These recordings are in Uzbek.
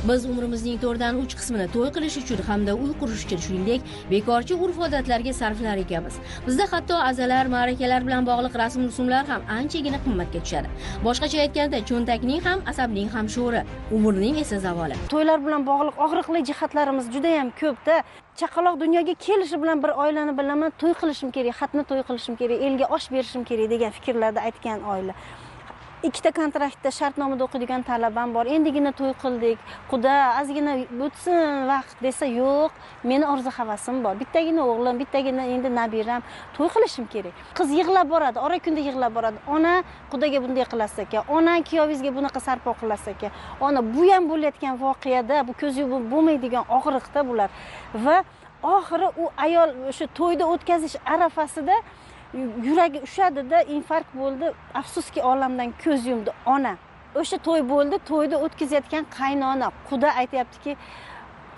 Biz umrimizning 4dan 3 qismini to'y qilish uchun hamda uy qurish uchun, shuningdek, bekorchi urf-odatlarga sarflar ekanmiz. Bizda hatto azalar, ma'rakalar bilan bog'liq rasm-rusumlar ham anchagina qimmatga tushadi. Boshqacha aytganda, cho'ntakning ham, asabning ham sho'ri, umrning esa zavoli. To'ylar bilan bog'liq og'riqli jihatlarimiz juda ham ko'p-da. Chaqaloq dunyoga kelishi bilan bir oilani bilaman, to'y qilishim kerak, xatni to'y qilishim kerak, elga osh berishim kerak degan fikrlarda aytgan oila. Ikkita kontraktda shartnomada o'qiydigan talabam bor. Endigina to'y qildik. Xudo ozgina o'tsin vaqt desa, yo'q, meni orzu-havasim bor. Bittagina o'g'lim, bittagina endi nabiram. To'y qilishim kerak. Qiz yig'lab boradi, ora kunda yig'lab boradi. Ona Xudoga bunday qilasiz ekan, ona kuyovingizga bunaqa sarpo qilasiz ekan. Ona bu ham bo'layotgan voqeada, bu ko'z yumib bo'lmaydigan og'riqda bular. Va oxiri u ayol o'sha to'yda o'tkazish arafasida yuragi ushadi-da, infarkt bo'ldi. Afsuski olamdan ko'z yumdi ona. O'sha to'y bo'ldi, to'yda o'tkazayotgan qaynona Xudo aytayaptiki,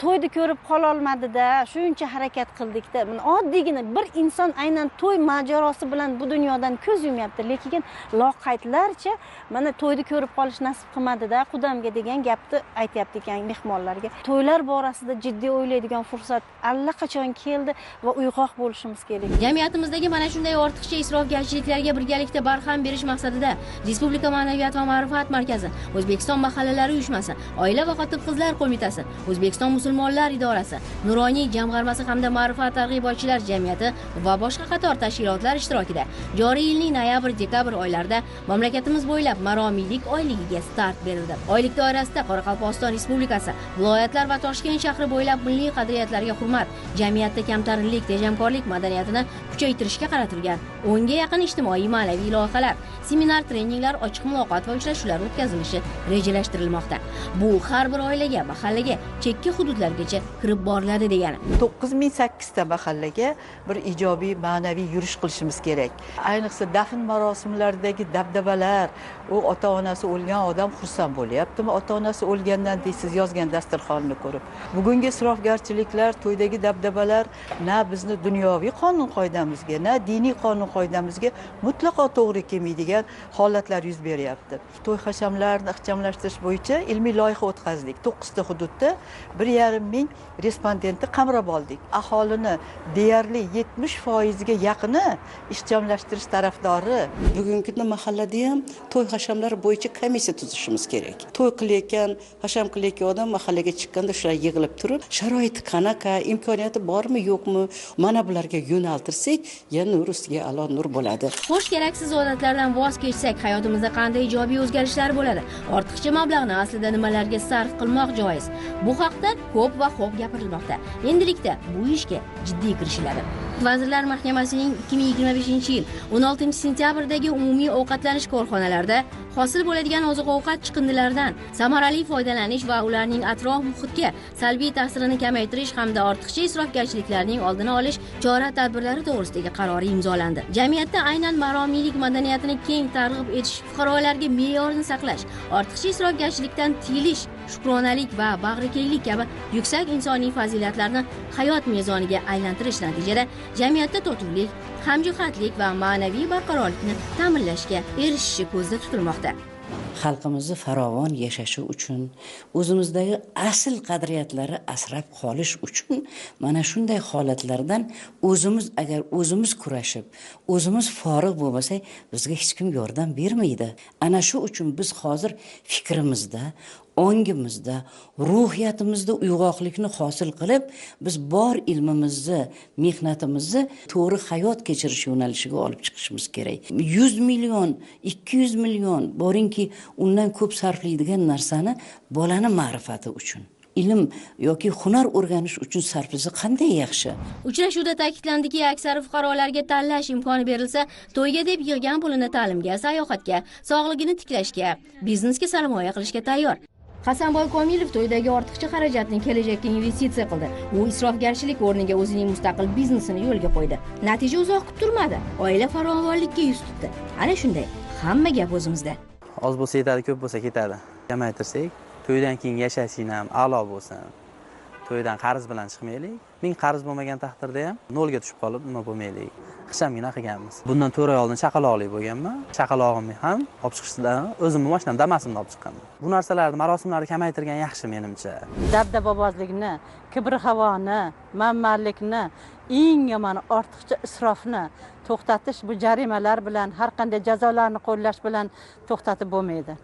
to'yni ko'rib qola olmadi-da, shuncha harakat qildik-da. Oddiygina bir inson aynan to'y mojarosi bilan bu dunyodan ko'z yumyapti, lekin loqaydlarcha mana to'yni ko'rib qolish nasib qilmadi-da, Xudomga degan gapni aytayapti ekan mehmonlarga. To'ylar borasida jiddiy o'ylaydigan fursat allaqachon keldi va uyg'oq bo'lishimiz kerak. Jamiyatimizdagi mana shunday ortiqcha isrofgarchiliklarga birgalikda barham berish maqsadida Respublika Ma'naviyat va ma'rifat markazi, O'zbekiston mahallalari uyushmasi, Oila va xotin-qizlar qo'mitasi, O'zbekiston Musulmonlar idorasi, Nuroniy jamg'armasi hamda ma'rifat targ'ibotchilar jamiyati va boshqa qator tashkilotlar ishtirokida joriy yilning noyabr-dekabr oylarida mamlakatimiz bo'ylab maromiylik oyligiga start berildi. Oylik doirasida Qoraqalpog'iston Respublikasi, viloyatlar va Toshkent shahri bo'ylab milliy qadriyatlarga hurmat, jamiyatda kamtarinlik, tejamkorlik madaniyatini kuchaytirishga qaratilgan 10 ga yaqin ijtimoiy ma'naviy loyihalar, seminar, treninglar, ochiq muloqot va uchrashuvlar o'tkazilishi rejalashtirilmoqda. Bu har bir oilaga, mahallaga, chekka hududlargacha kirib boriladi degani. 9008 ta mahallaga bir ijobiy ma'naviy yurish qilishimiz kerak. Ayniqsa dafn marosimlaridagi dabdabalar, u ota-onasi o'lgan odam xursand bo'lyaptimi? Ota-onasi o'lgandan siz yozgan dasturxonni ko'rib. Bugungi isrofgarchiliklar, to'ydagi dabdabalar na bizni dunyoviy qonun-qoidamizga, na diniy qonun-qoidamizga mutlaqo to'g'ri kelmaydigan holatlar yuz beryapti. To'y hashamlarini ixchamlashtirish bo'yicha ilmiy loyiha o'tkazdik. 9 ta hududda 1,5 ming respondentni qamrab oldik. Aholini deyarli 70% ga yaqini ixchamlashtirish tarafdori. Bugungi mahallada ham to'y hashamlari bo'yicha komissiya tuzishimiz kerak. To'y qilayotgan, hasham qilayotgan odam mahallaga chiqqanda shular yig'ilib turib, sharoiti qanaqa, imkoniyati bormi, yo'qmi, mana bularga yo'naltirsak, yana nur ustiga alo nur bo'ladi. Xo'sh, keraksiz odatlardan voz kechsak, hayotimizda qanday ijobiy o'zgarishlar bo'ladi? Ortiqcha mablag'ni aslida nimalarga sarf qilmoq joiz? Bu haqda ko'p va xo'p gapirilmoqda. Endilikda bu ishga jiddiy kirishiladi. Vazirlar Mahkamasining 2025-yil 16-sentyabrdagi umumiy ovqatlanish korxonalarida hosil bo'ladigan oziq-ovqat chiqindilaridan samarali foydalanish va ularning atrof muhitga salbiy ta'sirini kamaytirish hamda ortiqcha isrofgarchiliklarning oldini olish chora-tadbirlari to'g'risidagi qarori imzolandi. Jamiyatda aynan maromiylik madaniyatini keng targ'ib etish, fuqarolarga me'yorni saqlash, ortiqcha isrofgarchilikdan tiyilish, shukronalik va bag'rikenglik kabi yuksak insoniy fazilatlarni hayot mezoniga aylantirish natijada jamiyatda totuvlik, hamjihatlik va ma'naviy barqarorlikni ta'minlashga erishishi ko'zda tutilmoqda. Xalqimizni farovon yashashi uchun, o'zimizdagi asl qadriyatlari asrab qolish uchun mana shunday holatlardan agar o'zimiz kurashib, o'zimiz forig' bo'lmasak, bizga hech kim yordam bermaydi. Ana shu uchun biz hozir fikrimizda, ongimizda, ruhiyatimizda uyg'oqlikni hosil qilib, biz bor ilmimizni, mehnatimizni to'g'ri hayot kechirish yo'nalishiga olib chiqishimiz kerak. 100 million, 200 million boringki, undan ko'p sarflaydigan narsani bolani ma'rifati uchun, ilm yoki hunar o'rganish uchun sarflasa qanday yaxshi. Uchrashuvda ta'kidlandiki, aksar fuqarolarga tanlash imkoni berilsa, to'yga deb yig'gan pulini ta'limga, sayohatga, sog'ligini tiklashga, biznesga sarmoya qilishga tayyor. Hasanboy Komilov to'ydagi ortiqcha xarajatni kelajakka investitsiya qildi. U isrofgarchilik o'rniga o'zining mustaqil biznesini yo'lga qo'ydi. Natija uzoq kutib turmadi. Oila farovonlikka yuz tutdi. Ana shunday. Hamma gap o'zimizda. Oz bo'lsa yetadi, ko'p bo'lsa ketadi. Kamaytirsak, to'ydan keyin yashashing ham a'lo bo'lsin. to'ydan qarz bilan chiqmaylik. 1000 qarz bo'lmagan taqdirda ham nolga tushib qolib nima bo'lmaylik. Qishamgina qilganmiz. Bundan 4 oy oldin chaqaloqli bo'lganman. Chaqalog'imni ham olib chiqishdan o'zimni mashinam Damas'imni olib chiqqanman. Bu narsalarni, marosimlarni kamaytirgan yaxshi menimcha. Dabdababozlikni, kibr havoni, manmanlikni, eng yomon ortiqcha isrofni to'xtatish bu jarimalar bilan, har qanday jazolarni qo'llash bilan to'xtatib bo'lmaydi.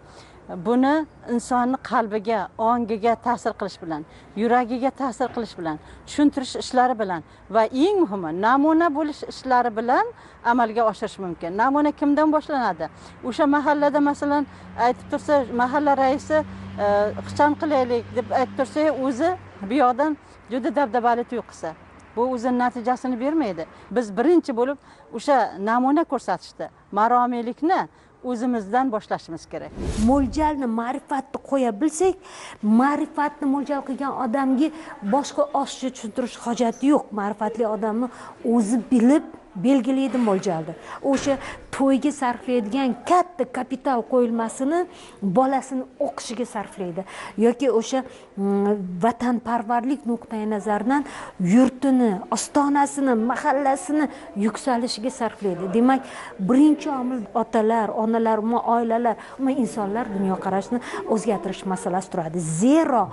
Buni insonni qalbiga, ongiga ta'sir qilish bilan, yuragiga ta'sir qilish bilan, tushuntirish ishlari bilan va eng muhimi namuna bo'lish ishlari bilan amalga oshirish mumkin. Namuna kimdan boshlanadi? O'sha mahallada masalan aytib tursa, mahalla raisi qichon qilaylik deb aytib tursa, o'zi bu yoqdan juda dabdabali to'y qilsa, bu o'zining natijasini bermaydi. Biz birinchi bo'lib o'sha namuna ko'rsatishdi. Maromiylikni o'zimizdan boshlashimiz kerak. Mo'ljalni, ma'rifatni qo'ya bilsak, ma'rifatni mo'ljal qilgan odamga boshqa oshchi tushuntirish hojati yo'q. Ma'rifatli odamni o'zi bilib belgilaydi mo'ljalni. O'sha to'yga sarflaydigan katta kapital qo'yilmasini bolasini o'qishiga sarflaydi yoki o'sha vatanparvarlik nuqtai nazaridan yurtini, ostonasini, mahallasini yuksalishiga sarflaydi. Demak, birinchi omil otalar, onalar, oilalar, insonlar dunyoqarashini o'zgartirish masalasi turadi. Zero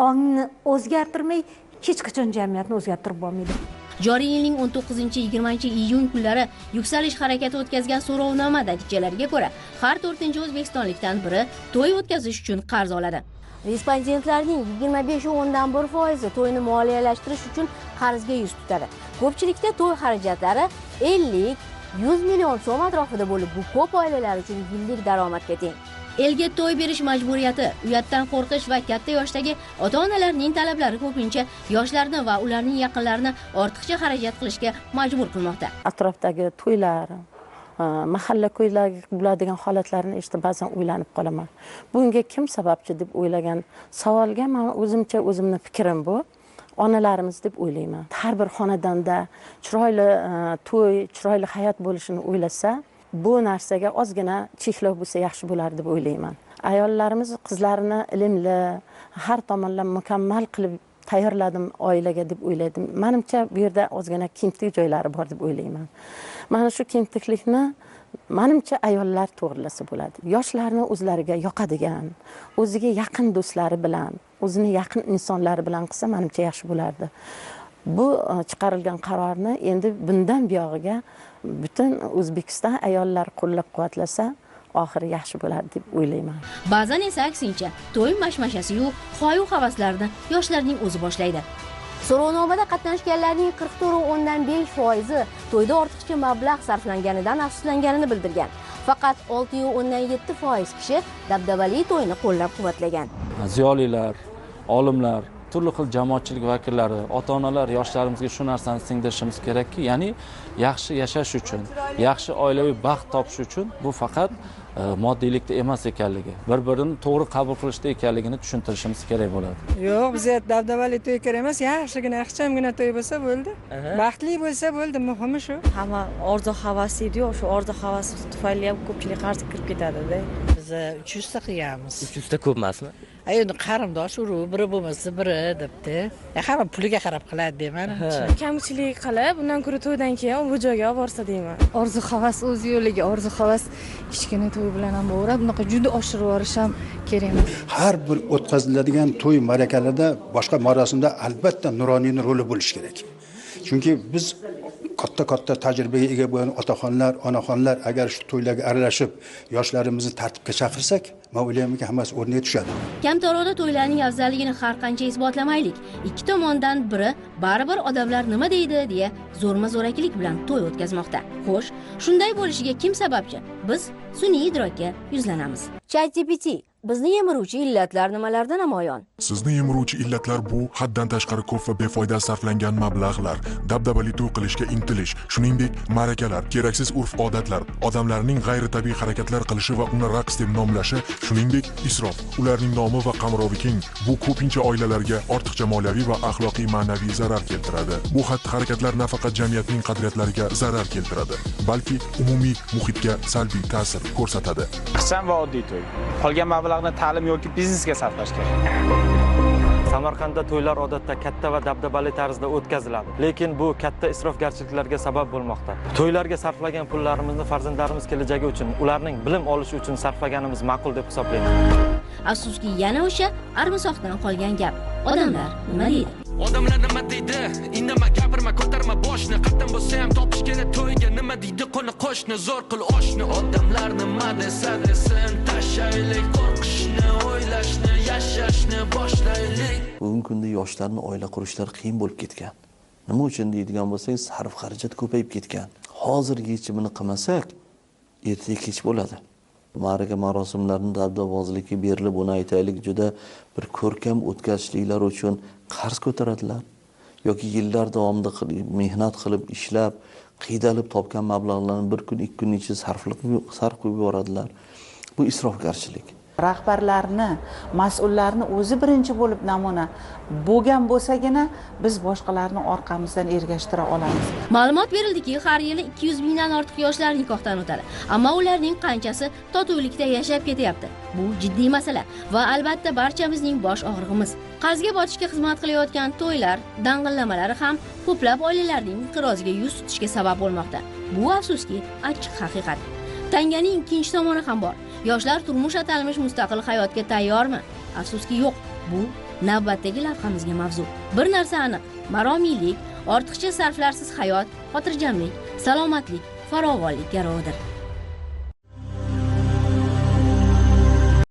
ongni o'zgartirmay hech qachon jamiyatni o'zgartirib bo'lmaydi. Joriy yilning 19-20 kunlari yuksalish harakati o'tkazgan so'rovnoma natijalariga ko'ra, har 4-chi o'zbekistonlikdan biri to'y o'tkazish uchun qarz oladi. Respondentlarning 25,1% to'yni moliyalashtirish uchun qarzga yuz tutadi. Ko'pchilikda to'y xarajatlari 50-100 million so'm atrofida bo'lib, bu ko'p oilalar uchun yillik daromadga teng. Elga to'y berish majburiyati, uyatdan qo'rqish va katta yoshdagi ota-onalarning talablari ko'pincha yoshlarni va ularning yaqinlarini ortiqcha xarajat qilishga majbur qilmoqda. Atrofdagi to'ylar, mahalla ko'ylagi bo'ladigan holatlarni eshitib ba'zan o'ylanib qolaman. Bunga kim sababchi deb o'ylagan savolga men o'zimning fikrim bu. Onalarimiz deb o'ylayman. Har bir xonadonda chiroyli to'y, chiroyli hayot bo'lishini o'ylasa, bu narsaga ozgina cheklov bo'lsa yaxshi bo'lar deb o'ylayman. Ayollarimiz qizlarini ilmli, har tomonlama mukammal qilib tayyorladim oilaga deb o'yladim. Menimcha bu yerda ozgina kemtik joylari bor deb o'ylayman. Mana shu kemtiklikni menimcha ayollar to'g'rilasa bo'ladi. Yoshlarni o'zlariga yoqadigan, o'ziga yaqin do'stlari bilan, o'zini yaqin insonlari bilan qilsa menimcha yaxshi bo'lardi. Bu chiqarilgan qarorni endi bundan buyog'iga butun O'zbekiston ayollar qo'llab-quvvatlasa, oxiri yaxshi bo'ladi deb o'ylayman. Ba'zan esa aksincha, to'y mashmashasi yo'q, xoyu havaslarni yoshlarning o'zi boshlaydi. So'rovnomada qatnashganlarning 44,5% to'yda ortiqcha mablag' sarflanganidan afsuslanganini bildirgan. Faqat 6,7% kishi dabdabali to'yni qo'llab-quvvatlagan. Ziyolilar, olimlar, turli xil jamoatchilik vakillari, ota-onalar yoshlarimizga shu narsani singdirishimiz kerakki, ya'ni yaxshi yashash uchun, yaxshi oilaviy baxt topish uchun bu faqat moddiylikda emas ekanligi, bir-birini to'g'ri qabul qilishda ekanligini tushuntirishimiz kerak bo'ladi. Yo'q, bizga dabdabali to'y kerak emas, yaxshigina, ixchamgina to'y bo'lsa bo'ldi. Baxtli bo'lsa bo'ldi, muhimi shu. Hamma orzu havasi edi-yu, shu orzu havasi tufayli ham ko'pchilik qarzga kirib ketadi-da. Biz 300 ta qilganmiz. 300 ta ko'p emasmi? Endi qarindosh urug' biri bo'lmasa biri debdi. Hamma puliga qarab qiladi deyman. Kamchilik qilib, undan ko'ra to'ydan keyin bu joyga olib borsa deyman. Orzu havas o'z yo'liga, orzu havas kichkina to'y bilan ham bo'rab, bunaqa juda oshirib yuborish ham kerak emas. Har bir o'tkaziladigan to'y ma'rakalarda, boshqa marosimda albatta nuroniyning roli bo'lishi kerak. Chunki biz katta tajribaga ega bo'lgan otaxonlar, onaxonlar agar shu to'ylarga aralashib, yoshlarimizni tartibga chaqirsak, men o'ylaymanki hammasi o'rniga tushadi. Kamtaroda to'ylarning afzalligini har qancha isbotlamaylik, ikki tomondan biri baribir odamlar nima deydi deya zo'rma-zo'rakilik bilan to'y o'tkazmoqda. Xo'sh, shunday bo'lishiga kim sababchi? Biz sun'iy idrokka yuzlanamiz. ChatGPT bizni yemiruvchi illatlar nimalarda namoyon? Sizni yemiruvchi illatlar bu haddan tashqari ko'p va befoyda sarflangan mablag'lar, dabdabali to'y qilishga intilish, shuningdek ma'rakalar, keraksiz urf-odatlar, odamlarning g'ayritabiiy harakatlar qilishi va uni raqs deb nomlashi, shuningdek isrof, ularning nomi va qamrovi keng. Bu ko'pincha oilalarga ortiqcha moliyaviy va axloqiy ma'naviy zarar keltiradi. Bu xatti-harakatlar nafaqat jamiyatning qadriyatlariga zarar keltiradi, balki umumiy muhitga salbiy ta'sir ko'rsatadi. Ixcham va oddiy to'y. Qolgan mablag'ni ta'lim yoki biznesga sarflash kerak. Samarqandda to'ylar odatda katta va dabdabali tarzda o'tkaziladi, lekin bu katta isrofgarchiliklarga sabab bo'lmoqda. To'ylarga sarflagan pullarimizni farzandlarimiz kelajagi uchun, ularning bilim olishi uchun sarflaganimiz ma'qul deb hisoblayman. Afsuski, yana o'sha armisoqdan qolgan gap. Odamlar nima deydi? Odamlar nima deydi? Indama gapirma, ko'tarma boshni. Qatdan bo'lsa ham topish kerak to'yga. Nima deydi qo'ni qo'shni, zo'r qil oshni. Odamlar nima desa desin, tashlaylik qo'rqishni, o'ylashni, yashashni boshlaylik. Bugungi kunda yoshlarning oila qurishlari qiyin bo'lib ketgan. Nima uchun deydigan bo'lsangiz, sarf xarajat ko'payib ketgan. Hozir yechimini qilmasak, ertaga kech bo'ladi. Ma'raka marosimlarini dabdabozlikka berilib, buni aytaylik, juda bir ko'rkam o'tkazishliklar uchun qarz ko'taradilar yoki yillar davomida mehnat qilib, ishlab, qiydalib topgan mablag'larni bir kun, 2 kun ichida sarf qilib yuboradilar. Bu isrofgarchilik. Rahbarlarni, mas'ullarni o'zi birinchi bo'lib namuna bo'lgan bo'lsagina biz boshqalarni orqamizdan ergashtira olamiz. Ma'lumot berildiki, har yili 200 mingdan ortiq yoshlar nikohdan o'tadi. Ammo ularning qanchasi totuvlikda yashab ketyapti? Bu jiddiy masala va albatta barchamizning bosh og'rig'imiz. Qarzga botishga xizmat qilayotgan to'ylar, dang'illamalari ham ko'plab oilalarning inqiroziga yuz tutishga sabab bo'lmoqda. Bu afsuski achchiq haqiqat. Tanganing ikkinchi tomoni ham bor. Yoshlar turmush atalmish mustaqil hayotga tayyormi? Afsuski yo'q. Bu navbatdagi lavhamizga mavzu. Bir narsa aniq, maromiylik, ortiqcha sarflarsiz hayot, xotirjamlik, salomatlik, farovonlik garovidir.